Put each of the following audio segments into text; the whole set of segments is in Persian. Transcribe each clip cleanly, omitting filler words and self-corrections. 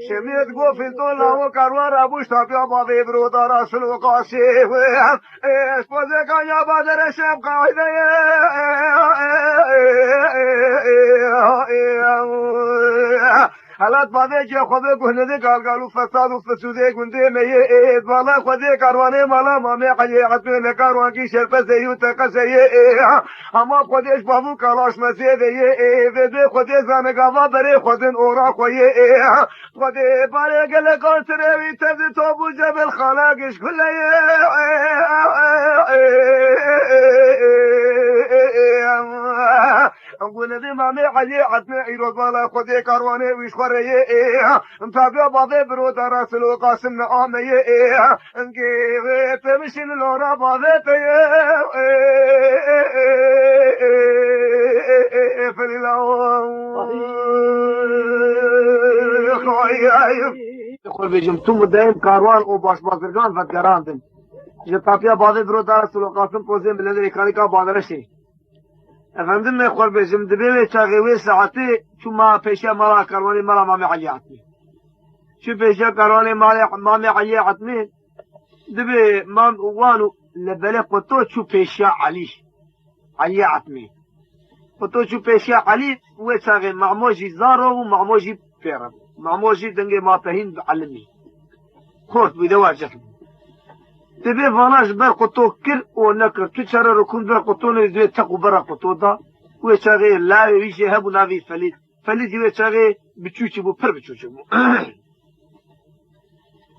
شميت قوفي طولها وكروان ابو شطاب يا بابي برود راسل وقاسيف اسفوزك يا بدر الشام قاعدة حالات بابي جا خبي قهندي قالوا فساد وفسودي قندي ميت والله خدي كرواني مالا مامي قلي عطمي كروان كي شرف زيوتا قسي اما خديش بابو كلاش مسيدي بدي خدي زانقا بري خدن اورا خوي خدي بالي قال كونتري تبي توبو جبل خلاقش كل أقول ذي مامي علي عدنا عيروز ولا خدي كرواني ويش خريه متابع بابي برود راسل وقاسم نعامي انكي تمشي لورا بابي في يقول بجمتم دائم كاروان او باش بازرگان فتگراندن جتابیا بابي برود راسل وقاسم پوزين بلندري كاريكا بادرشي افندم میخور بجم دبی چاقوی ساعتی چو ما پیشه مالا کروانی مالا مامی علی عطمی چو پیشه کروانی مامی علی عطمی دبی مام وانو لبله قطو چو پیشه علی عطمی قطو چو پیشه علی و چاقی معموجی زارو و معموجی پیرم معموجی دنگی ما پهین بعلمی خورد بیدوار جفن تبي فلاش بر قطو كر ونكر تشرى ركون بر قطو نزوي تقو برا قطو دا ويشاغي لا يجي هبو نافي فليت ويشاغي بتشوشي بو بر بتشوشي بو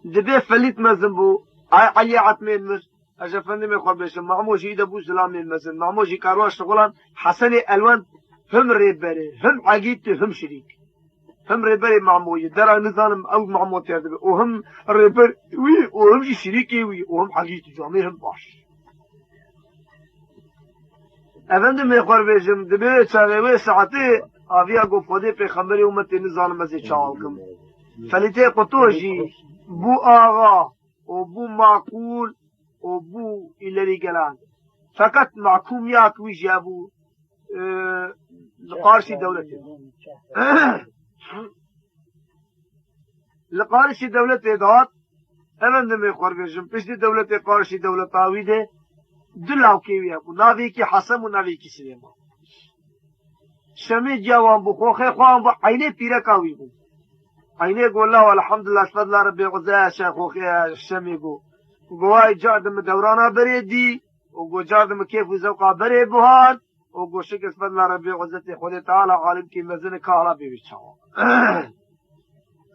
دبي فليت مزنبو علي عتمين مز اجا فندم يخور بيشم معموشي ايدا بو سلامين مزن معموشي كارواش شغلان حسن الوان هم ريبري هم عقيدتي هم شريك هم ريبري معموية درا نظام او معموت يردبي وهم ريبر وي وهم شريكي وي وهم حقيقي جامعي هم باش افندم يقول بيجم دبي تشاغيوي ساعتي افيا قفودي پیغمبري امتي نظام مزي چاوكم فليتي قطوشي بو آغا وبو معقول وبو إلري قلان فقط معكوم ياكوي جابو لقارشي دولتي لقارشي دولتي دات افندم يقول بيجم پشتي دولتي قارشي دولتاوي ده دلاو كيوي اكو ناوي كي حسم وناوي كي سليمان شمي جوان بو خوخي خوان بو عيني بيركاوي بو عيني قول الله والحمد لله اشفاد الله ربي غزايا شيخ خوخي شمي قو قواي جادم دورانا بريدي وقو جادم كيف وزوقا بري بوهان وقو شك اشفاد الله ربي غزتي خودي تعالى عالم كي مزن كهلا بيبيشاو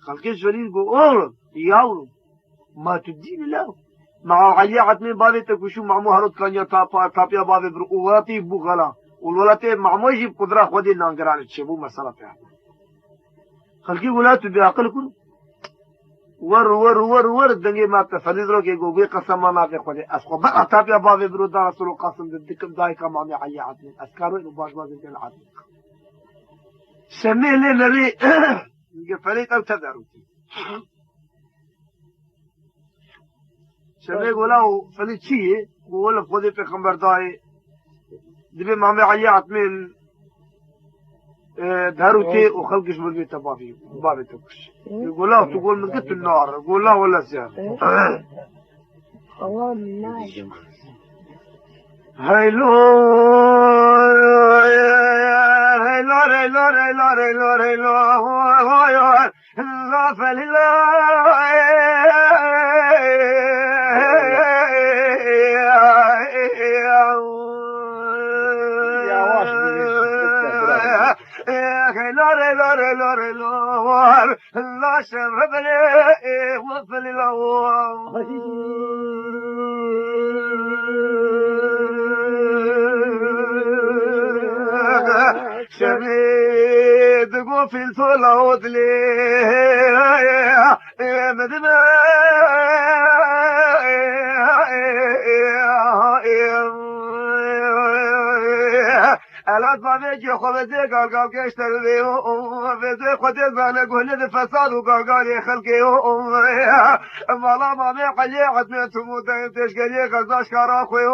خلقش جليل قو اورم ياورم ما تدين له مع علي عتمين بابي تكوشو مع مهرت كان يا بابي برقواتي بوغلا والولاتي مع موجي بقدرة خودي نانقران تشبو مسألة فيها خلقي ولاتو بعقل كن ور الدنيا ما تفليز رو كي قوبي قسم ما في خودي اسقو بقى تابيا بابي برودا رسول القاسم دكم دايكا مع علي عتمين اسكارو انو باش بازي كان عتمين سميه لي نبي فريق او تداروتي شبه قولاو فلي چيه قولا خودي پیغمبر داي دبي مامي علي عتمين داروتي وخلقش بالبيت بابي تبكش قولاو تقول من قلت النار قولاو ولا سيار الله من ناجم هيلو لا فلله لا شرف لي وفل شريد قوفي الفلوت لي مدمع ألا على طبيعي خوزي قال كشتري وفزي خد زانه قهلد فساد وقال خلقي مالا ما علي عدنا تموت تشقلي غزاش كراخوي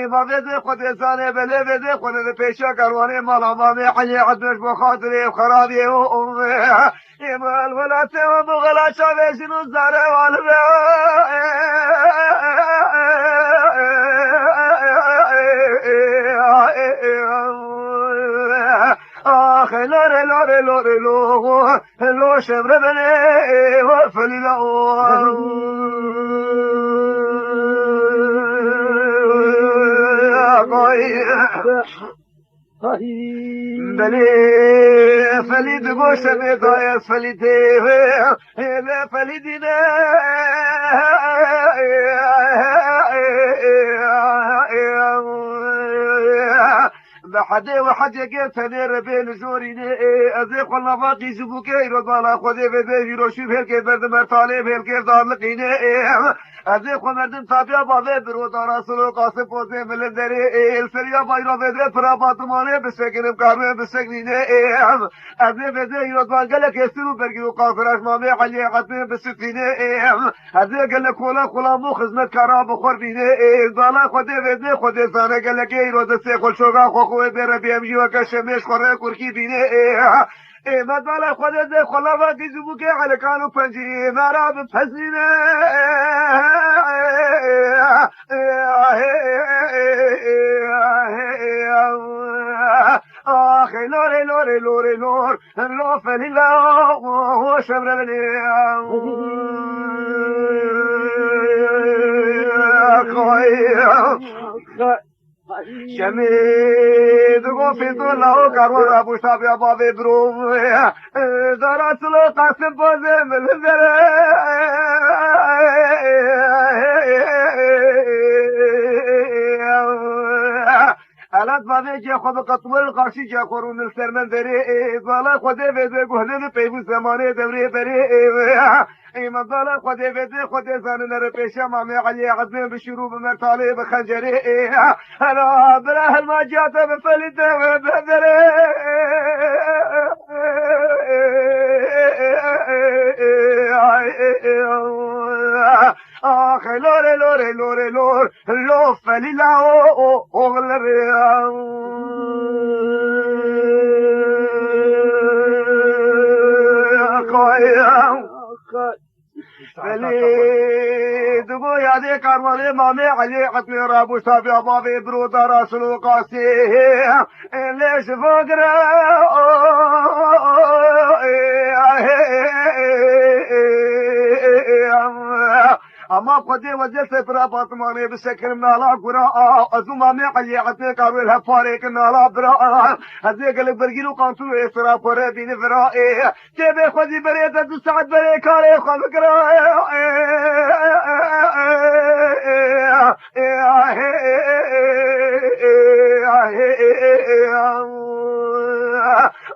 ما فزي خد زانه بلي فزي خد بيشا كرواني مالا ما علي عدنا بخاطري وخرابي إمال ولا تيوم وغلا شابيشن الزاري والبي آخي لوري لوري لوري لو شبر بني وفلي بلي فلي تقوش ميطايا فلي تيه فلي دينا بحدي وحد يجي تنير بين زوريني أزيق والله باقي زبوكي رضالا خذي بدي يروشي بهالكي برد مرتالي بهالكي ضالقيني أزيق ومردن تابع بابي برودا رسولو قاسم فوزي من الدري الفريا بايرا بدي فراباتماني بسكن مكامي بسكنيني أزيق بدي يرضان قلق يسرو برقي وقافراش مامي علي عطمي بسفيني أزيق قلق خلا مو خزمت كراب خوربيني ضالا خذي بدي خذي سانه قلق يرود السيخل شوقا خوخوه بربي امجي وكشميش خوره كوركي بيني مدالا خودت ده خلافا كيزبو كي على كانو پنجي مرا بپسينه آخي لوري لوري لوري لور لو فليلا وشبر بني شميد غوفي طلعو كارو ابو شابي بابي برو درات له قاسم بوزي من الات بابي جي خود قطول قاشي جي قرون السرمن دري ظلا خودي بيدي قهلي بيبو زماني دوري بري ايما ظلا خودي بيدي خودي زانن ربيشا مامي علي عدمي بشروب مرتالي بخنجري انا براه الماجات بفلت وبدري آخي لوري لوري لوري لور لو فليلا أغلبي فلي دقو يادي كارمالي مامي علي عطمي رابو سابي بابي برودا راسلو قاسي ليش فقرا اما قدي وجلت برا باطماني بسكر من لا قرا ازما مي علي عطي كارو الهفاريك نالا برا هذيك اللي برجيلو قانتو اسرا فر بين فرا تبي خدي بريت تسعد بري كاري خبكرا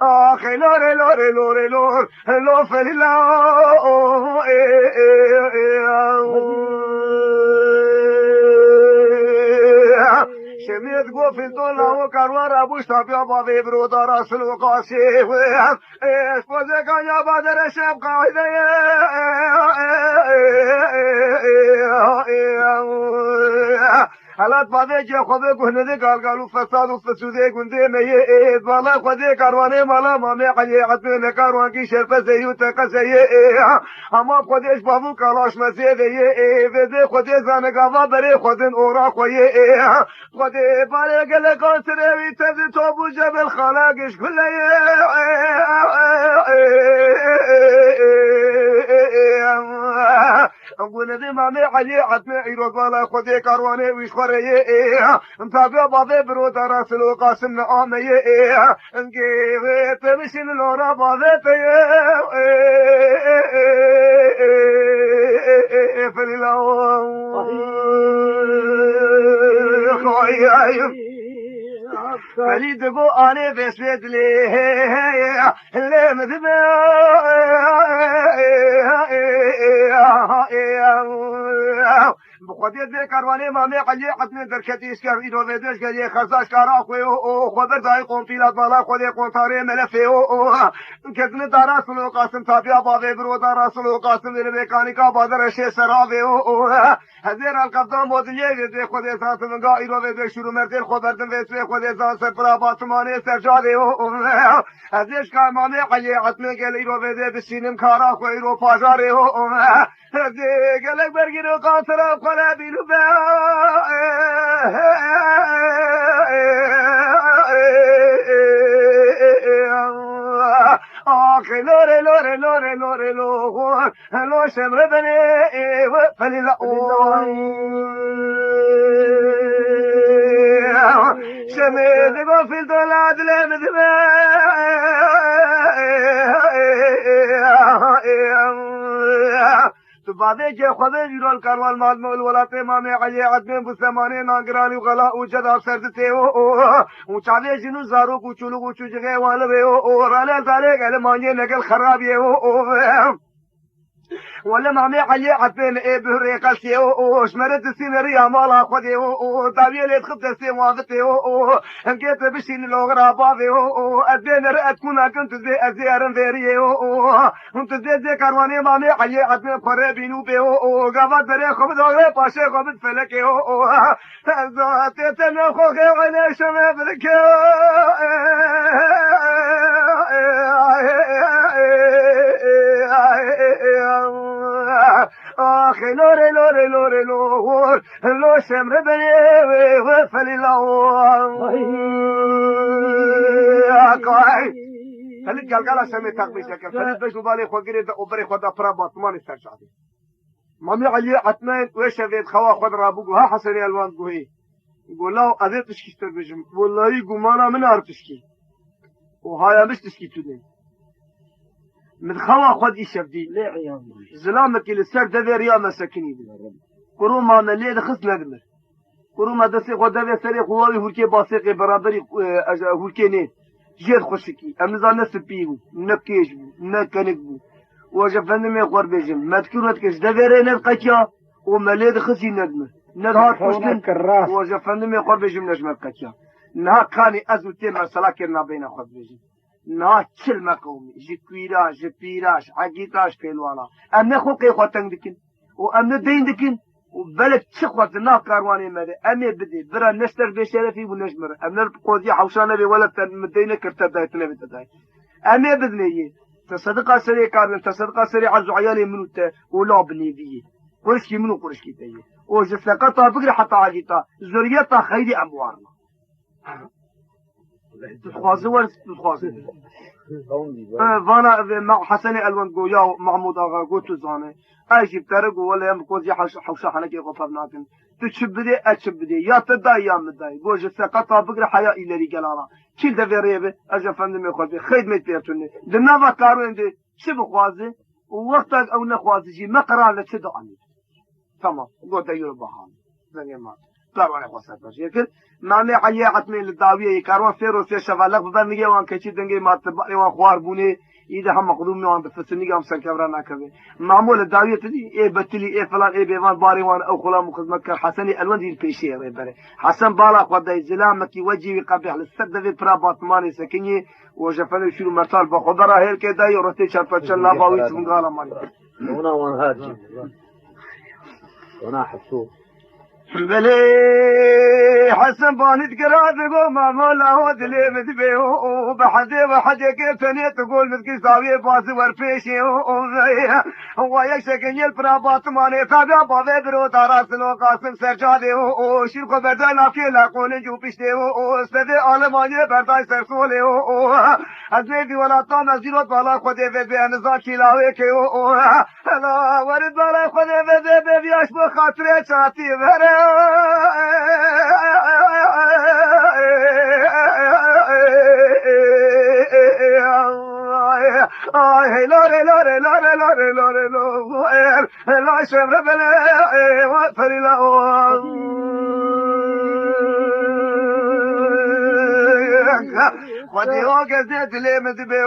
آخي لوري لوري لوري لور لو فليلا شميت قوفي الدولة وكروار ابو شابي بابي برودا راس الوقاسي اسفوزي كان يا بادر الشاب قاعدة حالات بابي جي خوبي قهنده قالقالو فساد وفسوده قنده ميه بالا خودي كارواني مالا مامي علي عدمي لكاروان کی شرف زيو تقسي اما خوديش بابو کالاش مسيده وده خودي زانقاوا بري خودن اورا خويه خودي بالي قلقان سريوي تبدي توبو جبل خلاقش كله قلنده مامي علي عدمي عيروز بالا خودي كارواني ويش خوريه انتابع بابي برود راسلو قاسم نعامي انجي تمشين لورا بابي فلي دقو اني بسبت لي اللي مذبا بخودی دی کاروانی مامی علی حتمی درکتیش کرد ایرو ویدش گلی خرساش کارا خوی او خبر دای قنطیلات بالا خودی قنطاری ملفی او کتنی دارا سلو قاسم تابیا باوی برو دارا سلو قاسم در مکانیکا بادر شی سراوی او هزیر القبضان بودیه دی خودی سانس منگا ایرو ویدش شروع مردل خبردن ویسوی خودی سانس پرا باسمانی سرجادی او هزیش که مامی علی حتمی گلی ایرو ویدش بسینم کارا خوی رو پاجاری او گلک برگیرو قاطرم خلا بیلو به آخی لوره لوره لوره لوره لو شمر بنی و فلیلا شمید گو فی الدولاد لمدبه تو بعدی که خود ایران کاروان مال ولات امام علی عدم بسمانه ناگرانی غلا او جدا سرته او چاله جنو زارو کوچلو کوچو جگه والے او راله زاله گله مانجه نگل خرابی او ولا مامي علي عفين ايه بهري قلتي او شمرت السينري مالا خدي او داويل تخبت السي وافتي او انكيت بشين لوغرابي او ادين رأت كنا كنت زي ازيارن فيري او انت زي كارواني مامي علي عفين قربينو بي او غابت دري خبد اوغري باشي خبد فلكي او ذاتي تنخوخي علي شمي فلكي آخی لوره لوره لوره لور لو شمر بنی و فلیلا آقای فلید گلگلا شمی تقبیش کن فلید بشو بالی خود گرید و بری خود پرا باطمان استرشاده مامی علی عطمین و شوید خوا خود را بگو ها حسنی الوان گوهی گولاو ازی تشکیستر بجم واللهی گمانا من عرف تشکی و هایا مش تشکی تونه من خوا خود ايش بدي زلامك للسر دبي ريا مسكني قرو ما ملي دخس ندمر قرو ما دسي خود دبي سري قواوي هركي باسيقي برابري هركي ني جيد خوشكي امزان نسبيو نكيش نكنك بو وجفن مي قور بيجم ما تكونت كش دبي ري نقكيا وملي دخسي ندمر نهار خوشن وجفن مي قور بيجم نجم قكيا نهار كاني ازوتي مرسلا كرنا بين خود بيجم نه چل مقومی جی کویراش جی پیراش عگیتاش پیلوانا ام نخو قی خواتن دکن و ام ندین دکن و بلک چه خوات نه کاروانی مده امی بدی برا نشتر بشرفی و نجمر ام نر قوزی حوشانه بی ولا مدینه کرتا دایتنه بدای امی بدنیه تصدق سری کارن تصدق سری عز عیال منوت ولا بنیدیه قرش کی منو قرش کی تیه و جفلقتا بقر حتى عگیتا زوریتا خیری اموارنا تخوازي ورد تخوازي فانا مع حسن الوان قويا ومحمود اغا قوتو زاني اجي بترقو ولا يم كوزي حوشا حنكي غفرناكن تشبدي اتشبدي يا تداي يا مداي قوج السقطة بقري حياة الى رجالانا كيل دفيريبه اجا فندم يخوزي خدمة بيرتوني دنافا كارو اندي شبو خوازي ووقتك او نخوازي جي مقرار لتشدو عني تمام قوتا يورو بحان زنجي مات طبعا خاصة شكل معنى حياة عتمي للدعوية كاروان فيرو في شفالك بدل نجي وان كشي دنجي ما تبقي وان خوار بوني إذا هم مقدوم وان بفسنيجا هم سنكبرنا كذا معمول الدعوية تدي إيه بتلي إيه فلان إيه بيوان باري وان أو خلام وخدمتك حسني الوان دي البيشية ريبري حسن بالا قد زلامك وجهي قبيح للسد في برابات ماني سكني وجفني شنو مرتال بخضرة هيل كده يورتي شرفتشل لا باويت من قال ماني هنا وان هاد هنا حسوب بلي حسن باني تقرأ تقول ما مولا ودلي مدبي وبحدي وحدي كيفني تقول مدكي ساوي باسي ورفيشي هو يشكني البرابات ماني تابع بابي برو تاراس لو قاسم سرجادي وشيركو برداي لافي لاقوني جو بيشتي استدي آلماني برداي سرسولي ازمي دي ولا طام نزيروت بالا خودي في انزا كيلاوي كيو لا ورد بالا خودي في بياش بخاطري شاتي بره لوري لوري لوري لوري لوري لوري لا شمر بلا فريلا خودی ها گزه دلی مدبه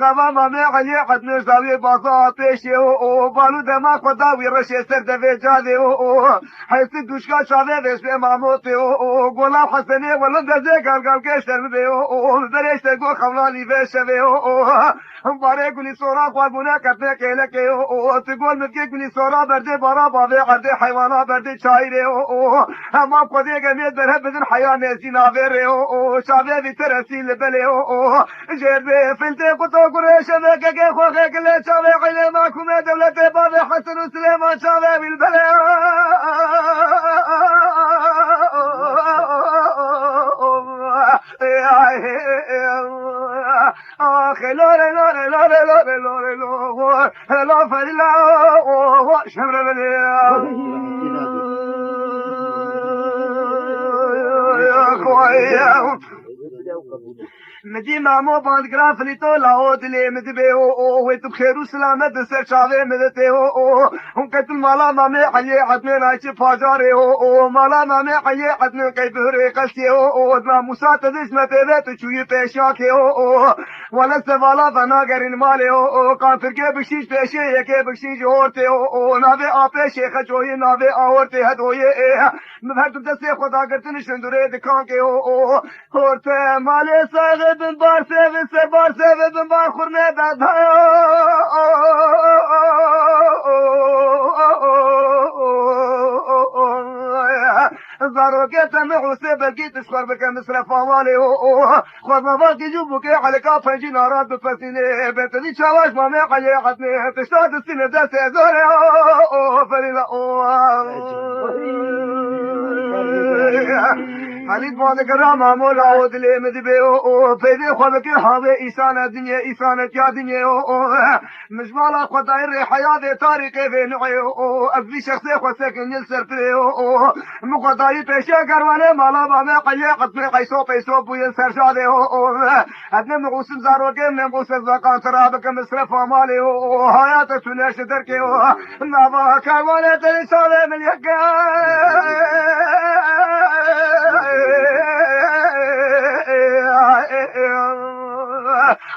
غوا مامه علی حتن زاوی بازا پیشی بالو دما خدا وی رشی سر دوی جاده حیثی دوشکا شاوه ویش به ماموتی گلاب حسنی ولن دزه گلگل کشتر بده برشتر گو خولانی ویشوه باره گلی سورا خوابونه کتنه کهله که تگول مدگه گلی سورا برده بارا باوه عرده حیوانا برده چایره اما خودی گمید بره بدن حیا نزی ناوره شاوه وی ترسیل بله جربه فلته قطو قريشه بكك خوخك اللي شاوه عيني ماكم دولة بابي حسن وسليمان شاوه بالبلي اخي لوري لوري لوري لوري لوري لوري لوري فلا شمر بلي يا خويا مدي مامو باند گرافنی تو لاو دلی مدبه او تو خیر و سلامت سر چاوه مدته او کتل مالا مامي علی عدن ناچ فاجاره او مالا مامي علی عدن کی بهره قصی او ما موسی تدش مته تو چوی پیشا که او ولا سوالا بنا گرین مال او کافر کے بخشش پیشه یکه بخشش اورته او ناوه اپه شیخ جوی ناوه اورته هدوی مفر تو دست خدا گرتن شندوره دکان که او اورته مال ساغ بن بار سيف بن بار خرنا بعد زاروكي تمعو سيبكي تشخر بك مصرف امالي خذ مفاكي جوبك على كافة جنارات بفسيني بنتدي شواش مامي علي عدني تشتاد السنة دا سيزوري فليلا حليت بعد كرام عمول عود لي مدبي فيدي خذك حاوي إيسان الدنيا إيسان يا دنيا مجمالا خداير حياة طريقي في نوعي أبي شخصي خسكن يلسر فيه مقداي بيشا كروانه مالا بامي قلي قطمي قيسو بيسو بوين سرشاده أدنى مغوسم زاروكي مغوسم زاقان ترابك مصرف مالي حياة سناش دركي نابا كروانه تلسانه من يكا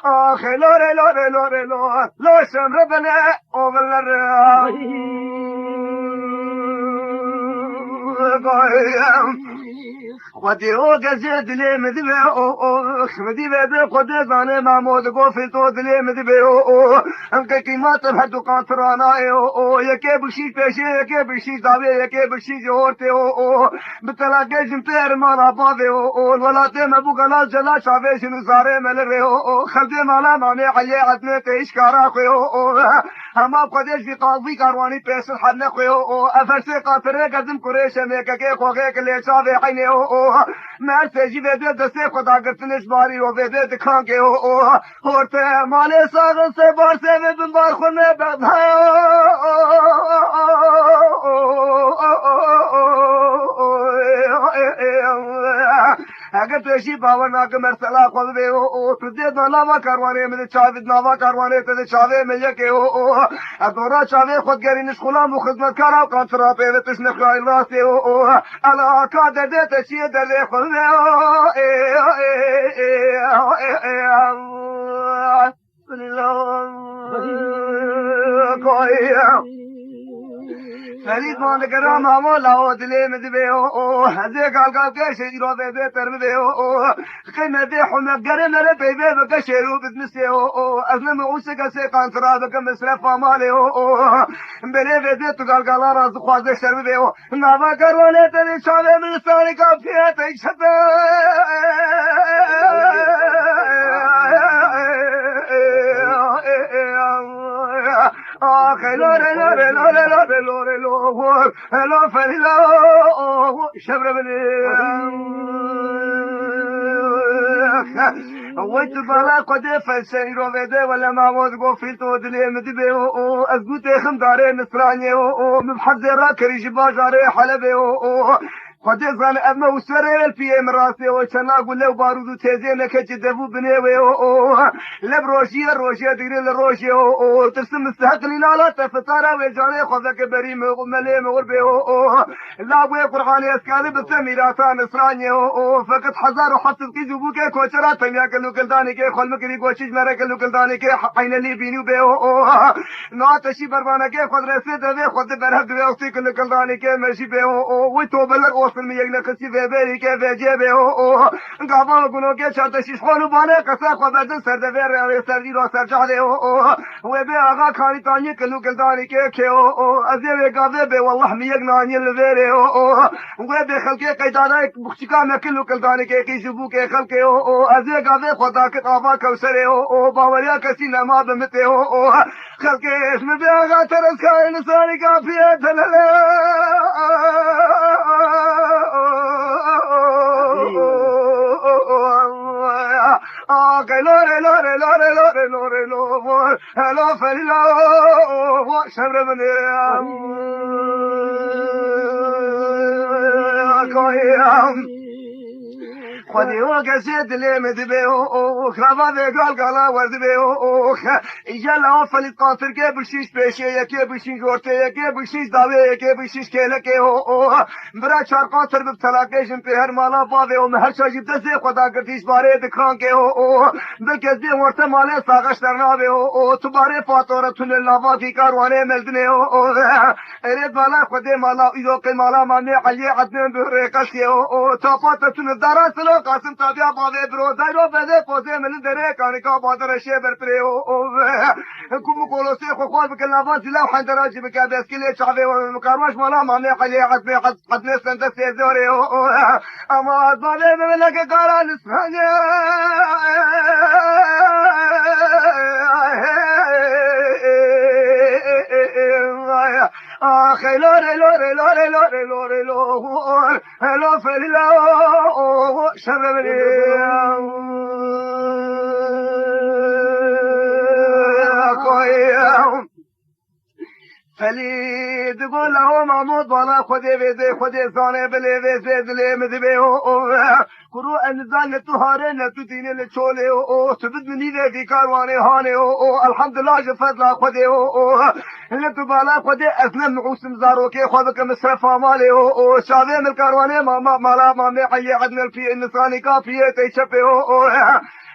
آخي لوري لوري لوري لوري لو شمر بنا أغلر خودی او گزه دلی مدبه خمدی بده خود زانه محمود گفت تو دلی مدبه انکه قیمت بحد و قانترانا یکی بخشیش پیشه یکی بخشیش داوی یکی بخشیش جورته بطلاقه جمتر مالا باوه الولات مبو گلاس جلا شاوه شنو زاره ملره خلده مالا مامی علی عدنه تیش کارا خوی اما خودش فی قاضی کاروانی پیش الحد نخوی افرسی قاطره قدم کریشه میکه خوخه کلی شاوه حینه مرد سجی ویده دسته خدا گرتنش باری و ویده دکان که هورته مال ساغن سه بار سه بن بار خونه بعد اگر پیشی باور ناک مرسلا خود به تو دې ناوا کاروانه مې چاوید ناوا کاروانه ته چاوي مې کې ادورا چاوي خودګری نشخلا مو خدمتکار او کانترا په تش نه خای راسته الا کا دې ته چې دې خو فريد مان کرام مولا دلی مدبه هذه قال که شجرو به تربه قيمه حمد گره نره به بکشرو بدمسه ازنا موسیقى سه قانترا بك مصرف ماله بله به تو قال راز خوازه شربه نوا کروانه ته شاوه من ساري کافیه ته شته آخ لوري لوري لوري لوري لوري لوري لو فلا شبر بني ويت بلا قد فسي رو بده ولا ما موت قفلت ودلي مدبي ازقوت خمداري نصراني مبحذرة كريج بازاري حلبي خود زن اما وسره پی مراسه و چنا گله و بارود تیزه نکه جدبو بنوي او لبروشيه دير الروشيه او ترسم مستحقني لا تفتاره وجاني خذك بريم وملي مغربي او لا ابو قران اسكال بسميراتا نصراني او فقط حزار وحسب كي جبوك كوچرا تميا كلو كلداني كي خل مكري کوشش مره كلو كلداني كي عين لي بينو بي او نو تشي بربانه كي خود رسي ده خود بره دو اوتي كلو كلداني كي ماشي بي او وتوبلر اوصل ميغنا كسي بيري كي فجيبه او قابل كلو كي شرطشي خلو بانه قصه خود بدن سردوير سردي رو سرجاده او بي اغا خاني تاني كلو كلداني كي او ازي قاضي بي والله ميغناني الفيري او وبي خلقي قيدانا بخشكا ما كلو كلداني كي جبو كي خلقي او ازي قاضي خدا كتابا كوسري او باوريا كسي نما بمتي او خلقي اسم بي اغا ترسكا انساني كافيه تللا que lore lo felilo sempre venire خودی و گشت دلی مدبه او خرابه گال گالا وردبه او ایجلا فلید قاطر که بشیش پیشه یکی بشیش گرته یکی بشیش داوه یکی بشیش کلکه او برا چار قاطر بطلاقشن په هر مالا باوه او مهر شاجب دسته خدا گردیش باره دکان که او بکزی ورته ماله ساغش درناوه او تو باره فاتوره تون لاواتی کاروانه ملدنه او ارید مالا خودی مالا ایدو که مالا مانه علی عدنان بره قشی او تاپات تون دارا سلو قاسم تابیا باوه برو دایرو بده پوزه مل دره کانیکا بادر شبر پریو کوم کولوسی خو خو بک لاوا زلا حندراج بک بسکله چاوه و مکارواش مالا مانه علی عدنان سنت سيزوري اما باوه ملک کارا نسانه آخه لوره لو فلیلا شبری فلید گله محمود بالا خودی ویده خودی زانه بلی ویزه دلی مدبه کرو انزان تو هاره نتو دینه لچوله تو بدمنی ویدی کاروانه هانه الحمدلله جفت خودی لتو بالا خودی اثنم نعوسم زاروكي خودك مصرف مالي شاذي من الكاروانه مالا مامي حي عدنا في النصاني كافيه تيشفي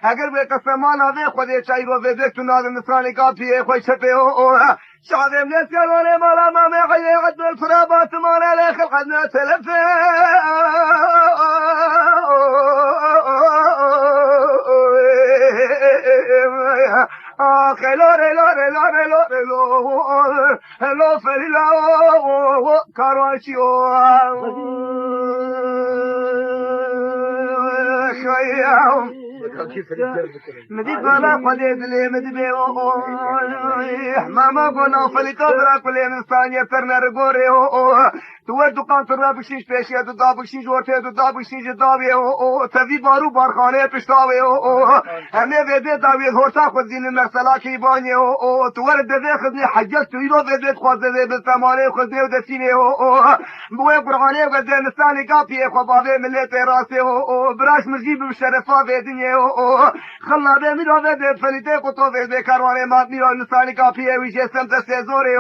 اگر به قسمان آوه خودی چای رو ویدک تو ناد نصرانی کافیه خوش شپه شاذي من الكاروانه مالا مامي حي عدنا الفرابات مالا لخل عدنا تلفه آخه لوره لو فلیلا کاروانشی خیام مدید بالا خودی دلی مدبه ماما گنا فلیتا برا کلی انسانی ترنر گوره تو دکان تر بکشیش پیشه تو دا بکشیش ورته تو دا بکشیش داوی تفی بارو بارخانه پشتاوی همه ویده داوی هورتا خود دین مرسلا کی بانی تو ورد ده خدنی حجت تو ایرو ویده خوازده به تماره خدنی و دسینه بوی قرآنه و ده نسانی کافیه خواباوه ملت راسه براش مجیب بشرفا ویدنیه خلا به میرا ویده فلیته کتو ویده کاروانه مات میرا نسانی کافیه ویشه سمت سیزوره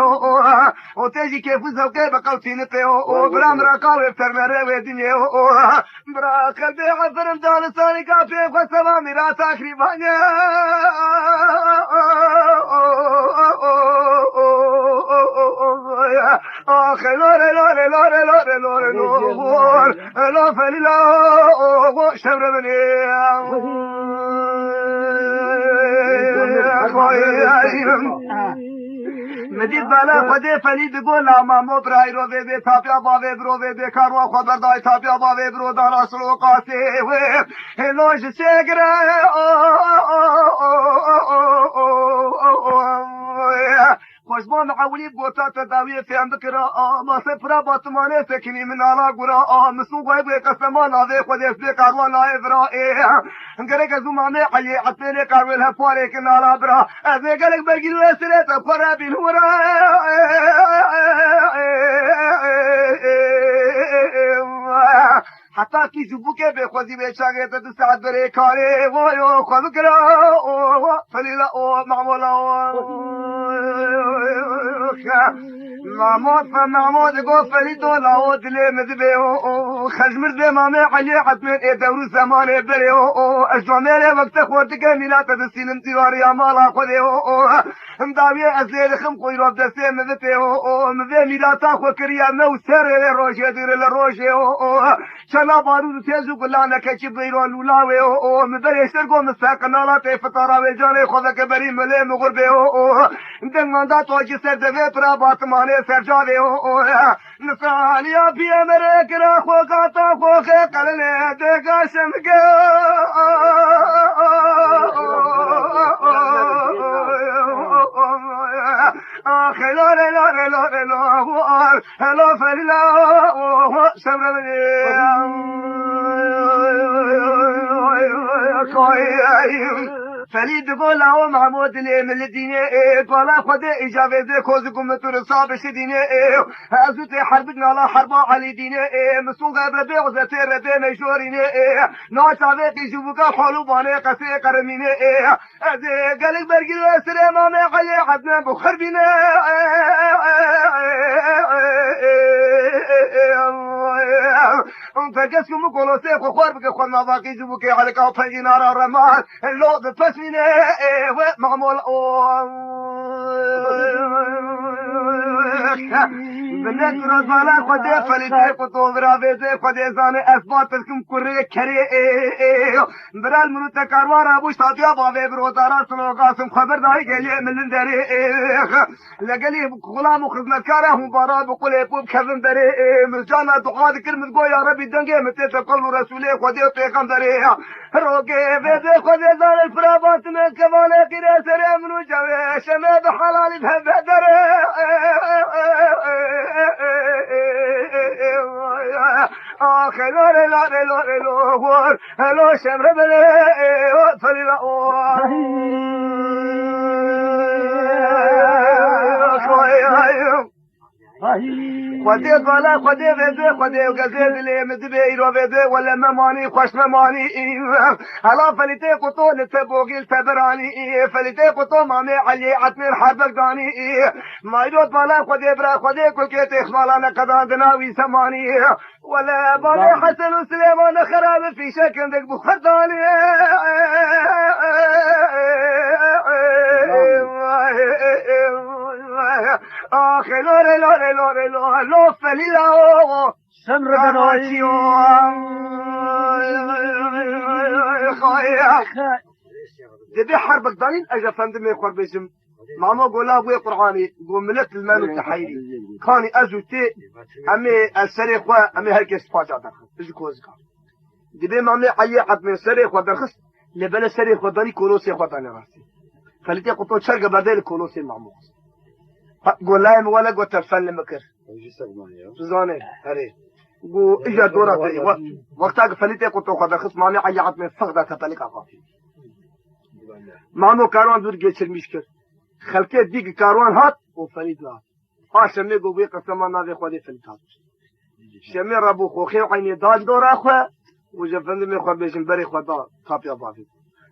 تیجی که فوزو که بقل سینته برام راكاوي بترمري ويدنيا برا قلبي عفرم دانساني كافي وسوا ميرا تقريبانيا آخه لوره لو فلیلا شبر بنی مدید بالا خودی فلید گولا مامو برای رو ویده تابیا باوی برو ویده کاروا خبردای تابیا باوی برو دارا سلو قاسی هلوش سگره خوشبان عولی بوتا تداوی فهم بکرا ما سپرا باتمانه سکنی من آلا گرا مسو غیب قسمان آوه خودی اسبی کاروان آئے برا انگره که زمانه علی عطیل کارویل هفواره کنالا برا از نگلک بگیلو اسره تفره بین ورا کی جبوکه به خودی به چاگه تا دو ساعت بره کاره وایو خود کرا فلیلا معمولا معمود فمعمود گو فلیدو لاو دلی مدبه خزمر به مامه علی حتمن دور زمان بره اجوامه وقت خورد که میلاد دستینم دیواری مالا خوده مداوی ازل خم خوی رو دسته مدته مدته میلاد خو کریا مو سر روشه دیر لروشه چلا بارود تیزو گلانه که بیرون لولاوه مدره سرگو مستقنالات فطاره و جان خود که بری مله مغربه دنگاندا توجی سر دوه پرا باتمانه سرجاوه نسانیا پیه مره کرا خوکاتا خوکه قلنه دگا شمگه خلو رلو رلو رلو هلو فلو سمرني فريد قول له محمود لي من الدين قال خد اجابه كوزكم ترصاب شدين ازوت حربنا على حرب على دين مسوق ربي وزت ربي مشورين ناصابق يجوبك حلو بانه قسي قرمين از قلق برجل سلام ما علي حدنا بخربنا فجسكم كولوسي خوار بك خو ما باقي جوبك على كافي نار الرمال لو بفسمين معمول بنت رزالا خده فليته قطو برافيته خده زانه اثبات تسكم كره كري برال منو تكاروار ابوش تاتيا بابي بروتارا سلو قاسم خبر داي گلي من دري لقلي غلام خدمتكار هم بارا بقول بوب كفن دري مجانا دعاء ذكر متقول يا ربي دنگه متى تقول رسولي خده پیغمبري روكي بده خده زان الفرابات من كمان قيره سر منو جوي شمه بحلال بهدر خلو رلو رلو رلو هلو شمر بله فليلا خده بالا خده بده خده وغزل لي مدبي يرو بده ولا مماني خوش مماني هلا فليته قطو لتبوغيل تبراني فليته قطو مامي علي عتمر حبك داني ما يرو بالا خده برا خده كل كيت اخمالانا قدان دناوي سماني ولا بالي حسن وسليمان خراب في شكل دك بخداني خلو رلو رلو رلو لو فليلا سمر بنوشي دبي حربك دانين اجا فندم يخور بجم ماما قولا ابوي قرعاني قول ملك المال التحيري كاني ازوتي امي السري خوا امي هركس فاجا دخل اجي كوزكا دبي مامي عيي عد من السري خوا درخص لبلا السري خوا داني كولوسي خوا داني راسي فلتي قطو شرق بدل كولوسي المعموس قول لايم ولا قول تفل مكر زاني هري قو اجا دورا تري وقتها فلتي قطو خوا درخص مامي عيي عد من فقدة تبالك عقافي مامو كاروان دور geçir مشكر خلقه دیگ کاروان هات و فرید لات شمی گو بی قسم ناوی خودی فرید هات شمی ربو خوخی و عینی داد دورا خواه و جفنده می خواه بیشن بری خواه دا تاپیا بافید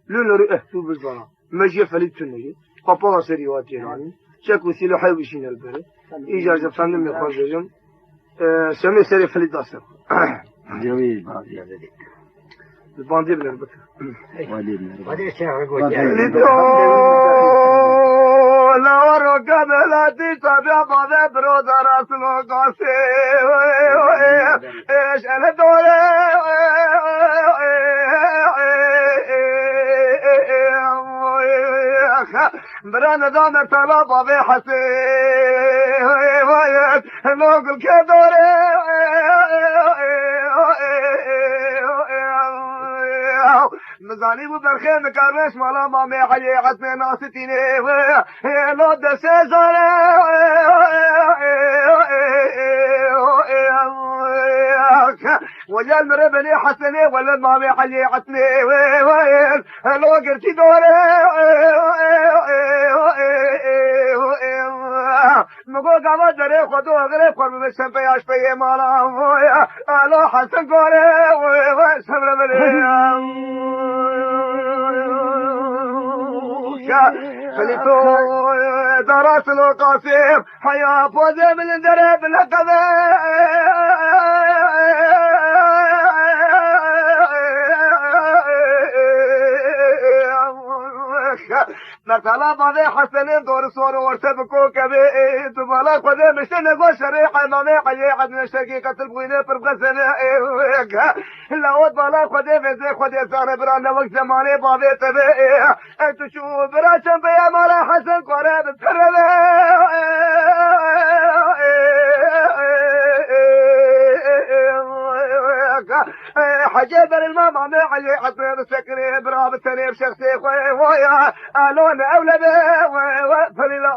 لون لرو احتو بزبانا مجی فرید تنگی قپا سریواتی رانی چکو سیلو حیوشین البری ایجا جفنده می خواه بیشن شمی سری فرید داستم جميل الباندي بلر بك وادي شعر قول لا ركب لا تتبع بعض برودر اسمه قاسي ايش انا دوري برانا دام طلب ابي حسي نقول كدوري مزاني وبرخي مكرش مالا مامي علي عزمي ناستيني لو دسي زاري ويا المربني حسني ولا مامي علي عزمي لو قرتي دوري مگو گما داره خودو اگر قرب بشم پیاش پی مالا ویا الو حسن کوره و صبر بده خلی تو دارت لو قاسم حیا پوزه من دره بالقبه مثلا بعضی حسنین دور سور ورثه بکو کبی تو بالا خدا مشته نگو شریح امامه علی عد نشکی قتل بوینه پر قسمه لود بالا خدا وزه خدا زار بران وقت زمانه بعضی تبه تو شو براشم بیا مالا حسن قره بتربه حجي بر الماما ما علي عطير سكري براب التنيب شخصي ويا الون اولبي فليلا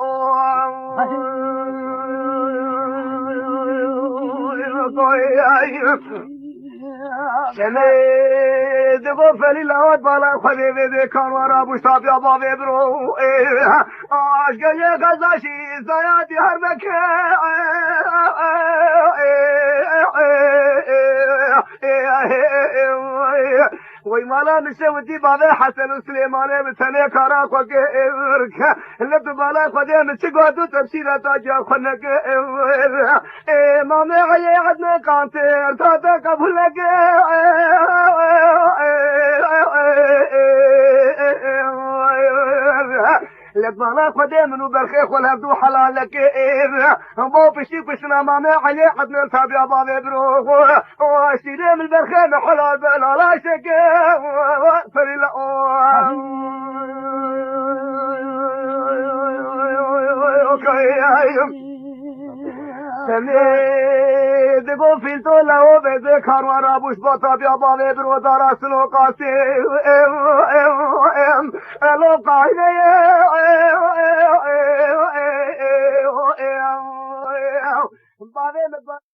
شنيد غفل لا بالا خليبي دي كان ورا ابو شطاب يا بابي برو اشقى يا غزاشي زيادي هربك وي مالا نسوتي بابا حسن وسليمان بتني كراك وكيرك اللي بالا خدي متشقادو تفسير تاجا خنك مامي علي عدنا كانتر تاتا قبلك لبالا خدي منو برخيخ والهبدو حلالك مو بشي بشنا مامي علي عدنا تابع بابا بروخ واشتري من برخيم حلال بلا لا شك فريلا سمید گفیل تو لو بده کاروان رابوش با تابیا باوی برو دارا سلو قاسی الو قاینه باوی